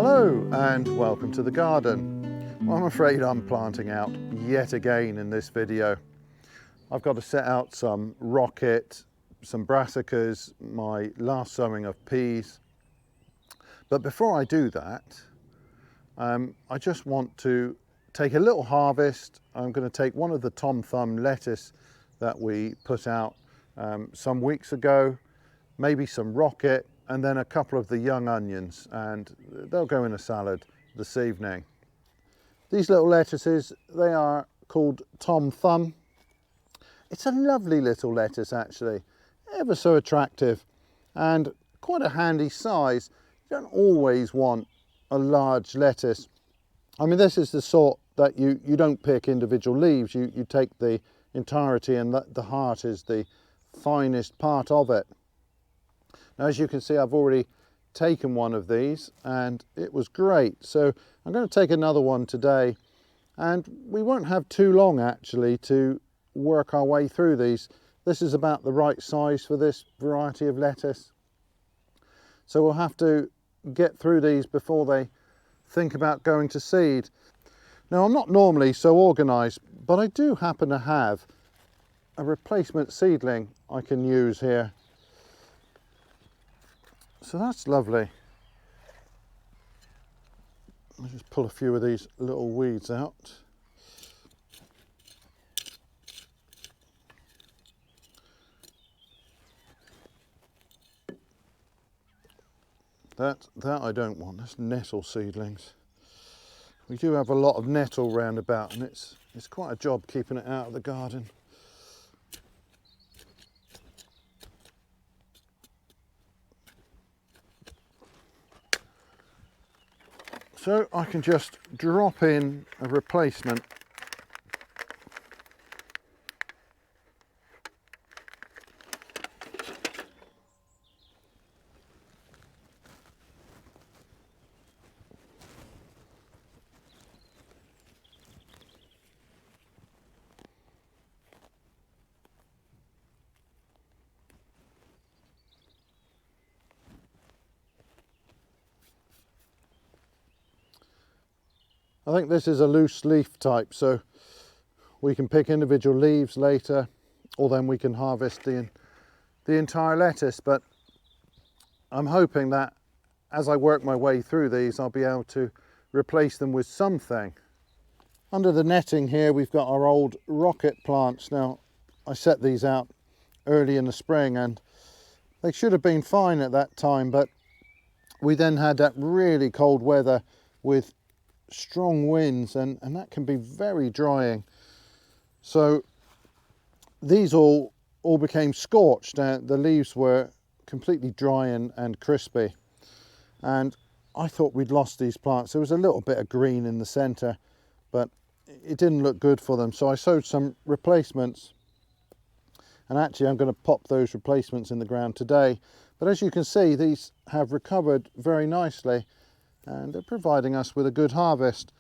Hello and welcome to the garden. Well, I'm afraid I'm planting out yet again in this video. I've got to set out some rocket, some brassicas, my last sowing of peas. But before I do that, I just want to take a little harvest. I'm going to take one of the Tom Thumb lettuce that we put out some weeks ago, maybe some rocket, and then a couple of the young onions, and they'll go in a salad this evening. These little lettuces, they are called Tom Thumb. It's a lovely little lettuce actually, ever so attractive and quite a handy size. You don't always want a large lettuce. I mean, this is the sort that you don't pick individual leaves, you take the entirety, and the heart is the finest part of it. Now, as you can see, I've already taken one of these and it was great. So I'm going to take another one today, and we won't have too long actually to work our way through these. This is about the right size for this variety of lettuce. So we'll have to get through these before they think about going to seed. Now, I'm not normally so organised, but I do happen to have a replacement seedling I can use here. So that's lovely. I'll just pull a few of these little weeds out. That I don't want. That's nettle seedlings. We do have a lot of nettle round about, and it's quite a job keeping it out of the garden. So I can just drop in a replacement. I think this is a loose leaf type, so we can pick individual leaves later, or then we can harvest the entire lettuce. But I'm hoping that as I work my way through these, I'll be able to replace them with something. Under the netting here, we've got our old rocket plants. Now, I set these out early in the spring and they should have been fine at that time, but we then had that really cold weather with strong winds, and that can be very drying. So these all became scorched. The leaves were completely dry and crispy, and I thought we'd lost these plants. There was a little bit of green in the center, but it didn't look good for them. So I sowed some replacements, and actually I'm going to pop those replacements in the ground today. But as you can see, these have recovered very nicely, and they're providing us with a good harvest.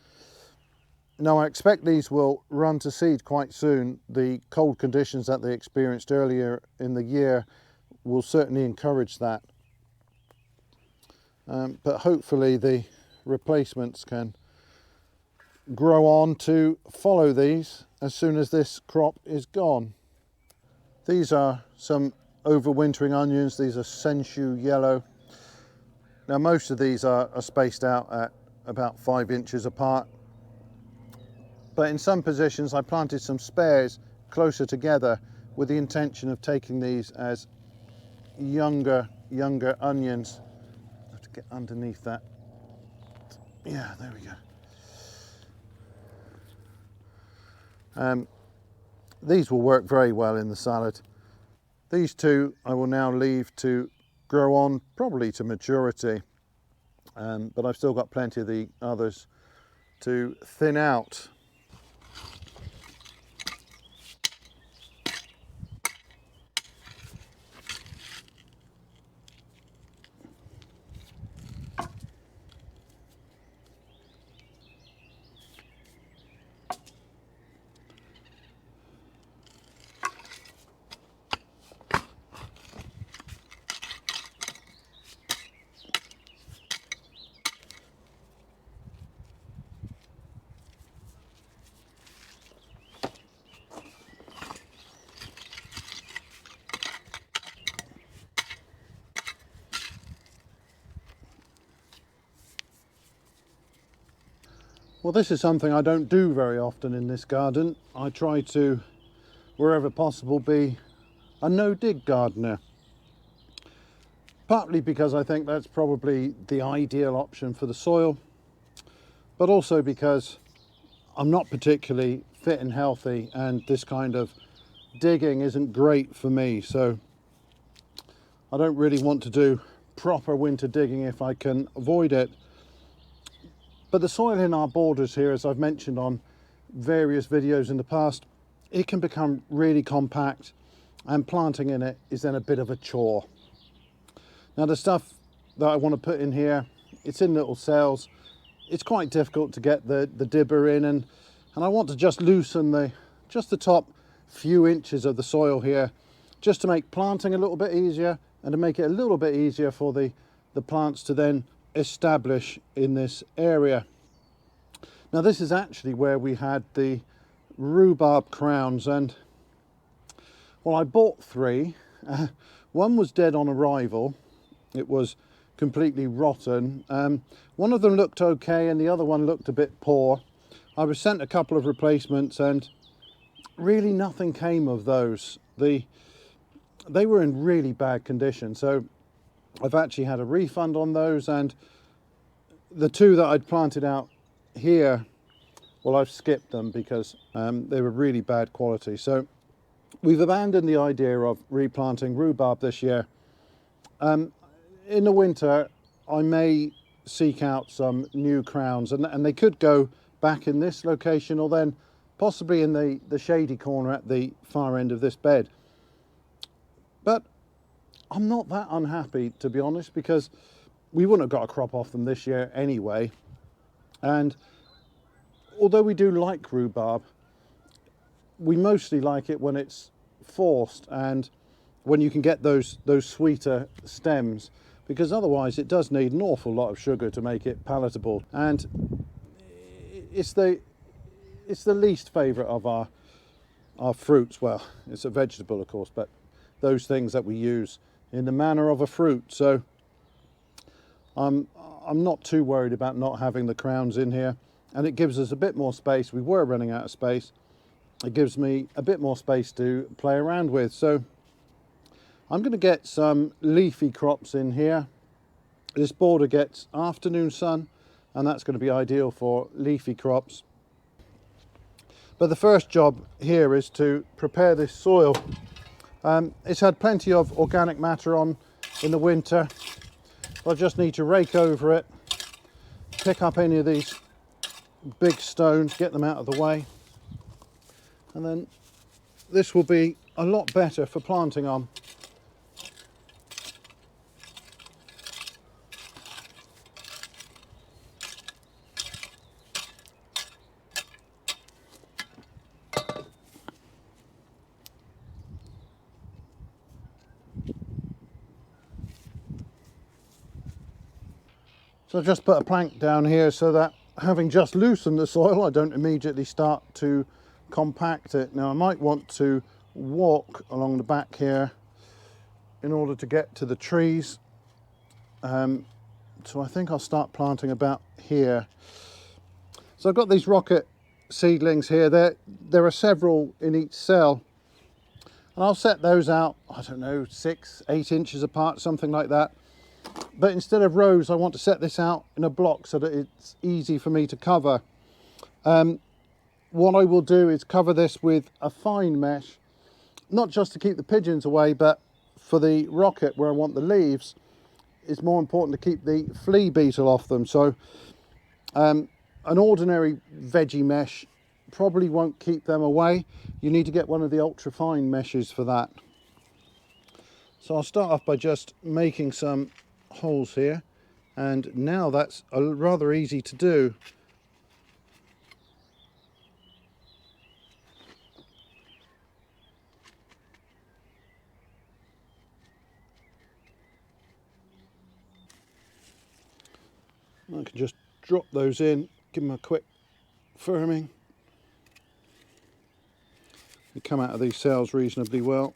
Now, I expect these will run to seed quite soon. The cold conditions that they experienced earlier in the year will certainly encourage that. But hopefully the replacements can grow on to follow these as soon as this crop is gone. These are some overwintering onions. These are sensu yellow. Now, most of these are spaced out at about 5 inches apart, but in some positions I planted some spares closer together with the intention of taking these as younger onions. I have to get underneath that. Yeah, there we go. These will work very well in the salad. These two I will now leave to grow on, probably to maturity, but I've still got plenty of the others to thin out. Well, this is something I don't do very often in this garden. I try to, wherever possible, be a no-dig gardener. Partly because I think that's probably the ideal option for the soil, but also because I'm not particularly fit and healthy, and this kind of digging isn't great for me. So I don't really want to do proper winter digging if I can avoid it. But the soil in our borders here, as I've mentioned on various videos in the past, it can become really compact, and planting in it is then a bit of a chore. Now the stuff that I want to put in here, it's in little cells. It's quite difficult to get the dibber in, and I want to just loosen just the top few inches of the soil here, just to make planting a little bit easier and to make it a little bit easier for the plants to then establish in this area. Now this is actually where we had the rhubarb crowns, and well, I bought 3. One was dead on arrival. It was completely rotten. One of them looked okay and the other one looked a bit poor. I was sent a couple of replacements and really nothing came of those. They were in really bad condition, so I've actually had a refund on those, and the 2 that I'd planted out here, well, I've skipped them because they were really bad quality. So we've abandoned the idea of replanting rhubarb this year. In the winter I may seek out some new crowns, and they could go back in this location, or then possibly in the shady corner at the far end of this bed. But I'm not that unhappy, to be honest, because we wouldn't have got a crop off them this year anyway. And although we do like rhubarb, we mostly like it when it's forced and when you can get those sweeter stems, because otherwise it does need an awful lot of sugar to make it palatable. And it's the least favourite of our fruits. Well, it's a vegetable, of course, but those things that we use in the manner of a fruit. So I'm not too worried about not having the crowns in here, and it gives us a bit more space. We were running out of space. It gives me a bit more space to play around with. So I'm going to get some leafy crops in here. This border gets afternoon sun, and that's going to be ideal for leafy crops. But the first job here is to prepare this soil. It's had plenty of organic matter on in the winter. I just need to rake over it, pick up any of these big stones, get them out of the way, and then this will be a lot better for planting on. So I've just put a plank down here so that, having just loosened the soil, I don't immediately start to compact it. Now I might want to walk along the back here in order to get to the trees. So I think I'll start planting about here. So I've got these rocket seedlings here. There are several in each cell, and I'll set those out, I don't know, 6-8 inches apart, something like that. But instead of rows, I want to set this out in a block so that it's easy for me to cover. What I will do is cover this with a fine mesh, not just to keep the pigeons away, but for the rocket where I want the leaves, it's more important to keep the flea beetle off them. So an ordinary veggie mesh probably won't keep them away. You need to get one of the ultra fine meshes for that. So I'll start off by just making some holes here, and now that's rather easy to do. I can just drop those in, give them a quick firming. They come out of these cells reasonably well.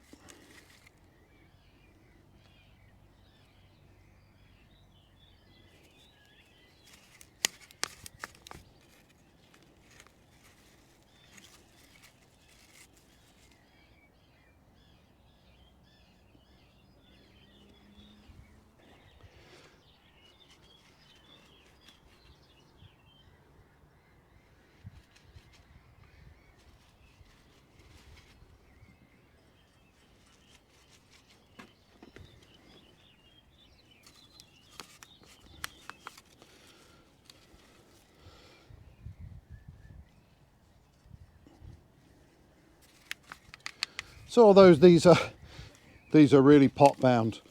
So although these are really pot bound,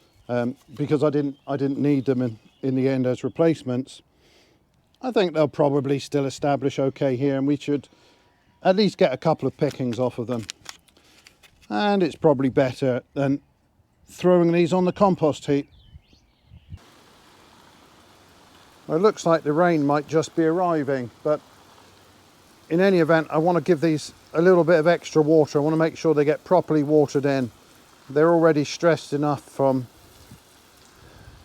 because I didn't need them in the end as replacements, I think they'll probably still establish okay here, and we should at least get a couple of pickings off of them. And it's probably better than throwing these on the compost heap. Well, it looks like the rain might just be arriving, but in any event, I want to give these a little bit of extra water. I want to make sure they get properly watered in. They're already stressed enough from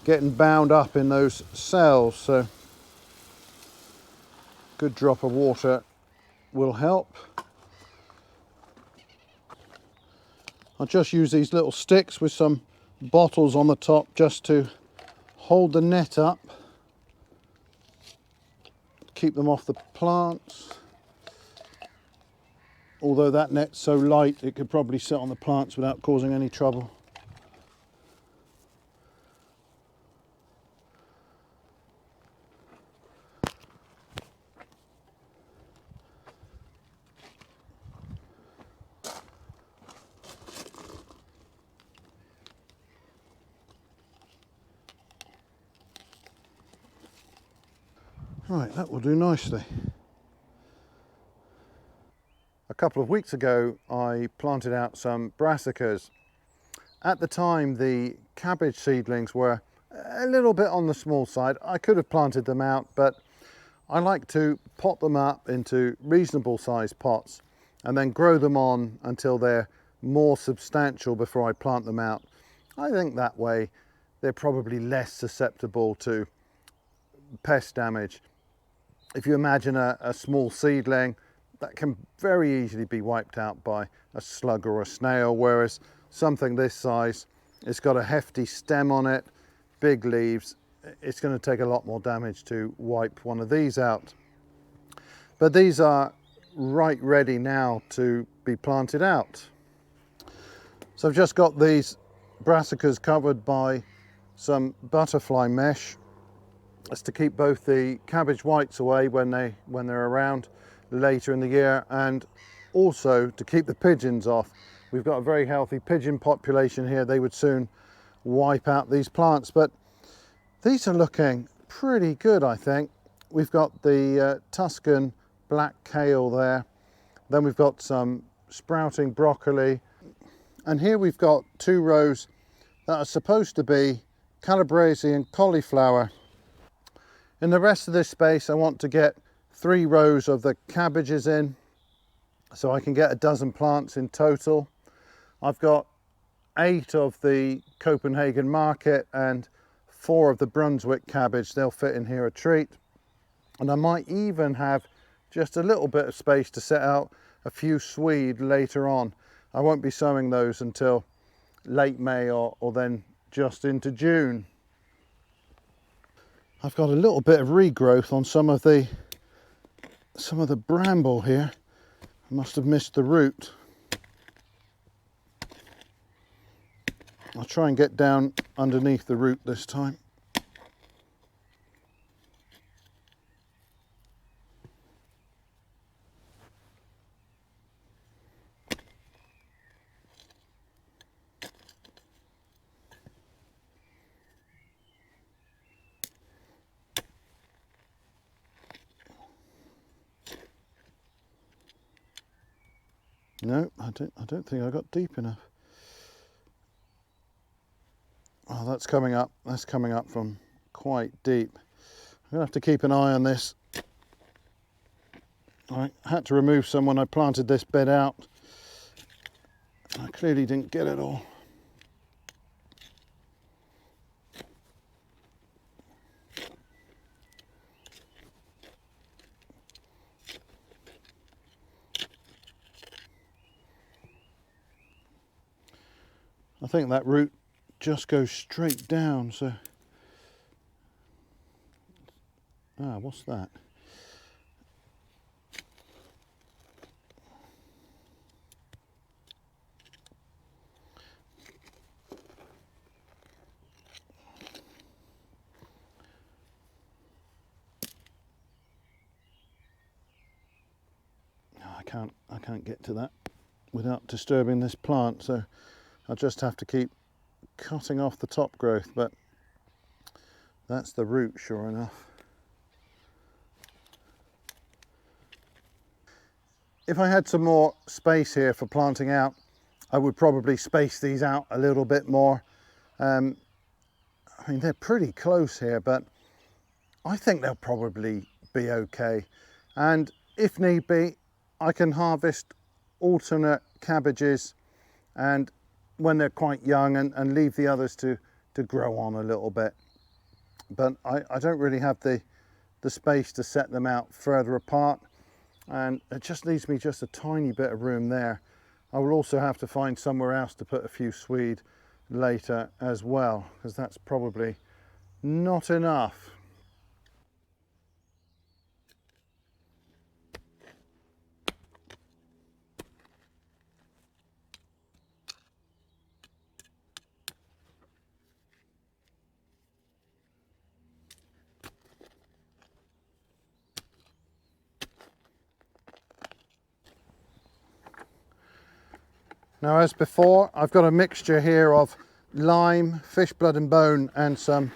getting bound up in those cells, so good drop of water will help. I'll just use these little sticks with some bottles on the top just to hold the net up, keep them off the plants. Although that net's so light, it could probably sit on the plants without causing any trouble. Right, that will do nicely. A couple of weeks ago, I planted out some brassicas. At the time, the cabbage seedlings were a little bit on the small side. I could have planted them out, but I like to pot them up into reasonable sized pots and then grow them on until they're more substantial before I plant them out. I think that way they're probably less susceptible to pest damage. If you imagine a small seedling, that can very easily be wiped out by a slug or a snail, whereas something this size, it's got a hefty stem on it, big leaves, it's going to take a lot more damage to wipe one of these out. But these are right ready now to be planted out. So I've just got these brassicas covered by some butterfly mesh. That's to keep both the cabbage whites away when they're around later in the year, and also to keep the pigeons off. We've got a very healthy pigeon population here. They would soon wipe out these plants, but these are looking pretty good, I think. We've got the Tuscan black kale there, then we've got some sprouting broccoli, and here we've got 2 rows that are supposed to be calabrese and cauliflower. In the rest of this space, I want to get 3 rows of the cabbages in, so I can get a dozen plants in total. I've got 8 of the Copenhagen market and 4 of the Brunswick cabbage. They'll fit in here a treat. And I might even have just a little bit of space to set out a few swede later on. I won't be sowing those until late May or then just into June. I've got a little bit of regrowth on some of the bramble here. I must have missed the root. I'll try and get down underneath the root this time. No, I don't think I got deep enough. Oh, that's coming up. That's coming up from quite deep. I'm gonna have to keep an eye on this. I had to remove some when I planted this bed out. I clearly didn't get it all. I think that root just goes straight down, so... Ah, what's that? Oh, I can't get to that. without disturbing this plant, so I'll just have to keep cutting off the top growth, but that's the root, sure enough. If I had some more space here for planting out, I would probably space these out a little bit more. I mean, they're pretty close here, but I think they'll probably be okay. And if need be, I can harvest alternate cabbages and when they're quite young and leave the others to grow on a little bit. But I don't really have the space to set them out further apart, and it just leaves me just a tiny bit of room there. I will also have to find somewhere else to put a few swede later as well, because that's probably not enough. Now, as before, I've got a mixture here of lime, fish blood and bone, and some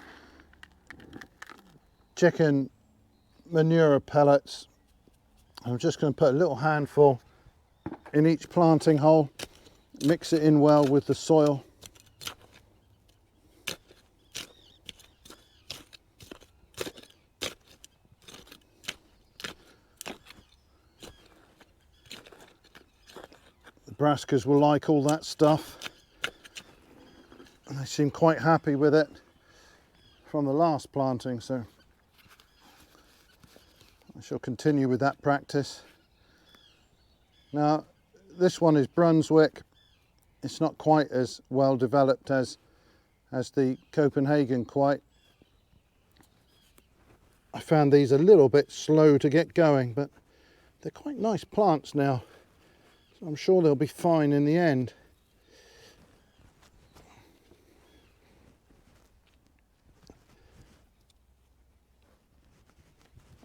chicken manure pellets. I'm just going to put a little handful in each planting hole, mix it in well with the soil. Brassicas will like all that stuff, and they seem quite happy with it from the last planting, so I shall continue with that practice. Now, this one is Brunswick. It's not quite as well developed as the Copenhagen quite. I found these a little bit slow to get going, but they're quite nice plants now. I'm sure they'll be fine in the end.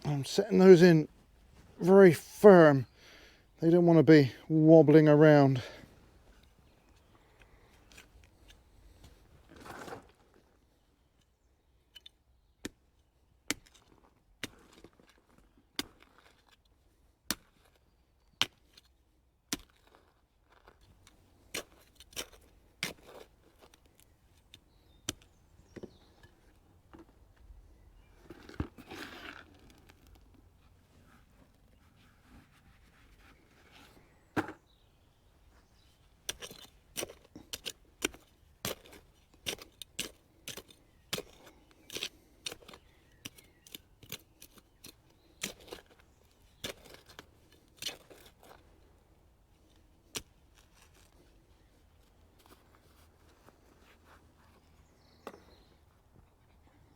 I'm setting those in very firm. They don't want to be wobbling around.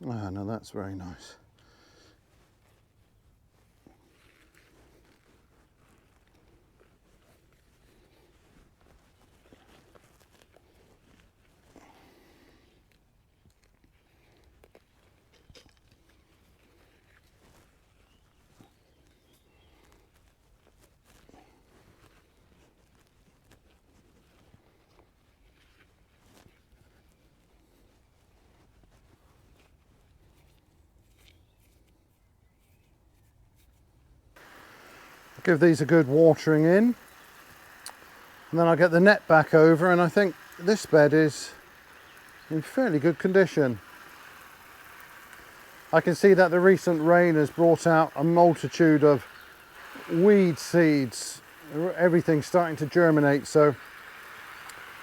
Ah, no, that's very nice. Give these a good watering in, and then I'll get the net back over, and I think this bed is in fairly good condition. I can see that the recent rain has brought out a multitude of weed seeds. Everything's starting to germinate, so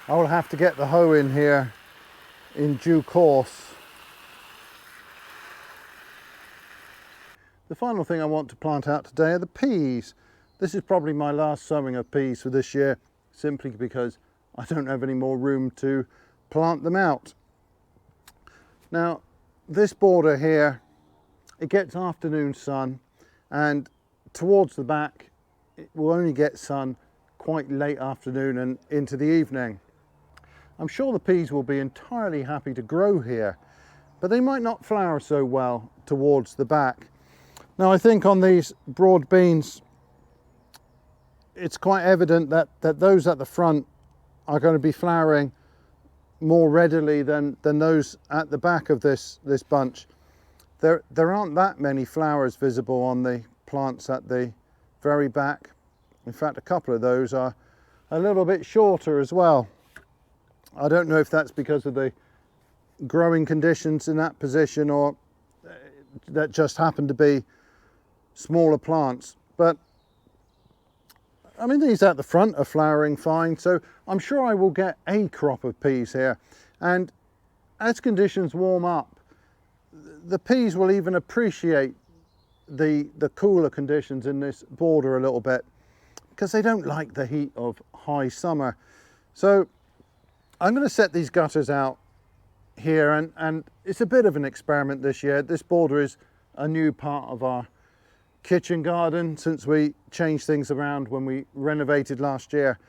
I will have to get the hoe in here in due course. The final thing I want to plant out today are the peas. This is probably my last sowing of peas for this year, simply because I don't have any more room to plant them out. Now, this border here, it gets afternoon sun, and towards the back it will only get sun quite late afternoon and into the evening. I'm sure the peas will be entirely happy to grow here, but they might not flower so well towards the back. Now, I think on these broad beans it's quite evident that those at the front are going to be flowering more readily than those at the back of this bunch. There aren't that many flowers visible on the plants at the very back. In fact, a couple of those are a little bit shorter as well. I don't know if that's because of the growing conditions in that position, or that just happen to be smaller plants. But I mean, these at the front are flowering fine, so I'm sure I will get a crop of peas here. And as conditions warm up, the peas will even appreciate the cooler conditions in this border a little bit, because they don't like the heat of high summer. So I'm going to set these gutters out here, and it's a bit of an experiment this year. This border is a new part of our kitchen garden since we changed things around when we renovated last year.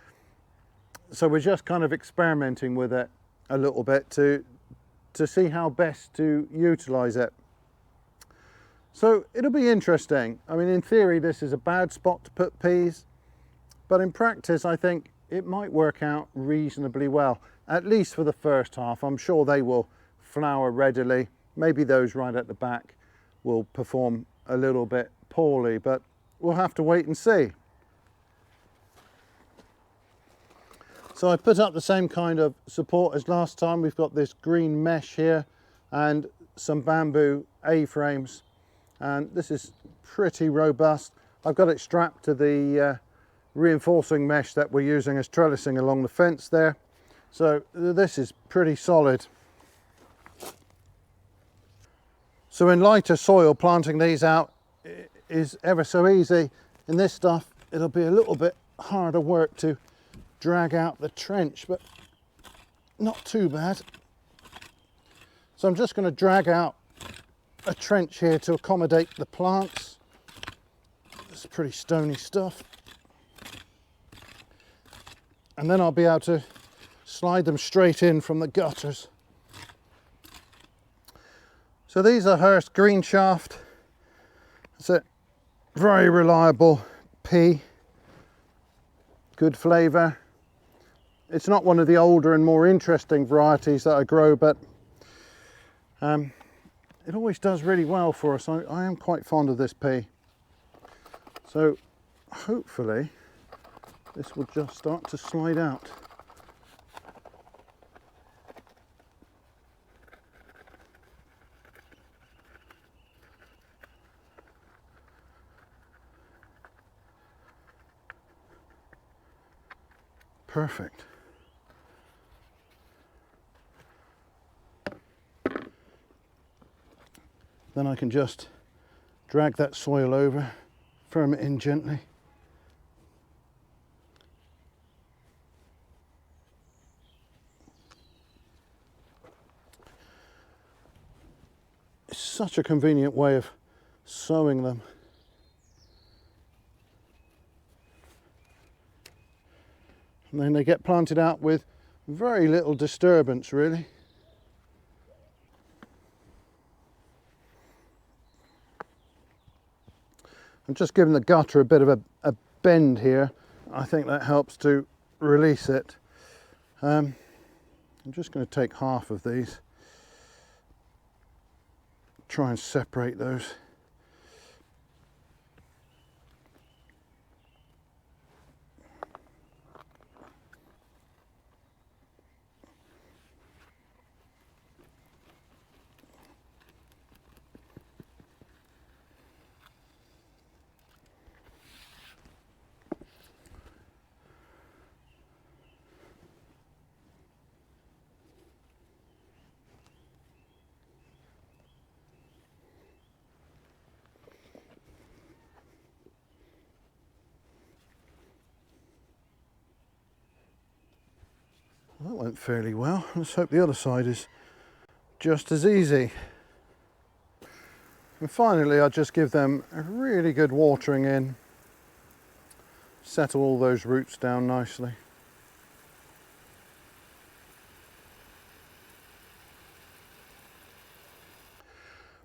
So we're just kind of experimenting with it a little bit to see how best to utilize it. So it'll be interesting. I mean, in theory, this is a bad spot to put peas, but in practice, I think it might work out reasonably well, at least for the first half. I'm sure they will flower readily. Maybe those right at the back will perform a little bit poorly, but we'll have to wait and see. So I put up the same kind of support as last time. We've got this green mesh here and some bamboo A-frames, and this is pretty robust. I've got it strapped to the reinforcing mesh that we're using as trellising along the fence there. So this is pretty solid. So in lighter soil, planting these out is ever so easy. In this stuff, it'll be a little bit harder work to drag out the trench, but not too bad. So I'm just going to drag out a trench here to accommodate the plants. It's pretty stony stuff. And then I'll be able to slide them straight in from the gutters. So these are Hurst Greenshaft. It's a very reliable pea, good flavour. It's not one of the older and more interesting varieties that I grow, but it always does really well for us. I am quite fond of this pea. So hopefully this will just start to slide out. Perfect. Then I can just drag that soil over, firm it in gently. It's such a convenient way of sowing them. And then they get planted out with very little disturbance, really. I'm just giving the gutter a bit of a bend here. I think that helps to release it. I'm just going to take half of these, try and separate those. That went fairly well. Let's hope the other side is just as easy. And finally, I'll just give them a really good watering in. Settle all those roots down nicely.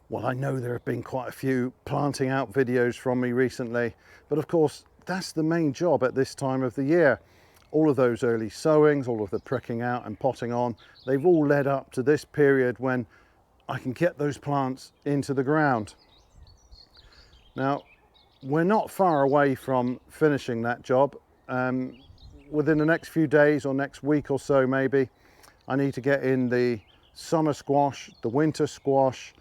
Well, I know there have been quite a few planting out videos from me recently, but of course that's the main job at this time of the year. All of those early sowings, all of the pricking out and potting on, they've all led up to this period when I can get those plants into the ground. Now, we're not far away from finishing that job. Within the next few days or next week or so maybe, I need to get in the summer squash, the winter squash,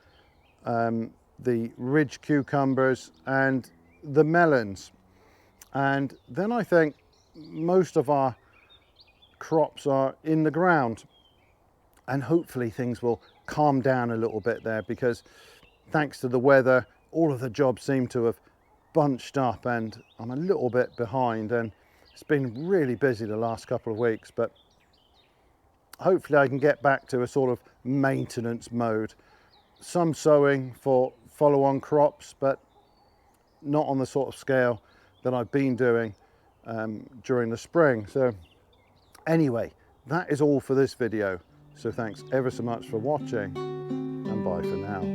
the ridge cucumbers and the melons. And then I think most of our crops are in the ground, and hopefully things will calm down a little bit there, because thanks to the weather, all of the jobs seem to have bunched up and I'm a little bit behind, and it's been really busy the last couple of weeks, but hopefully I can get back to a sort of maintenance mode. Some sowing for follow-on crops, but not on the sort of scale that I've been doing during the spring. So anyway, that is all for this video. So thanks ever so much for watching, and bye for now.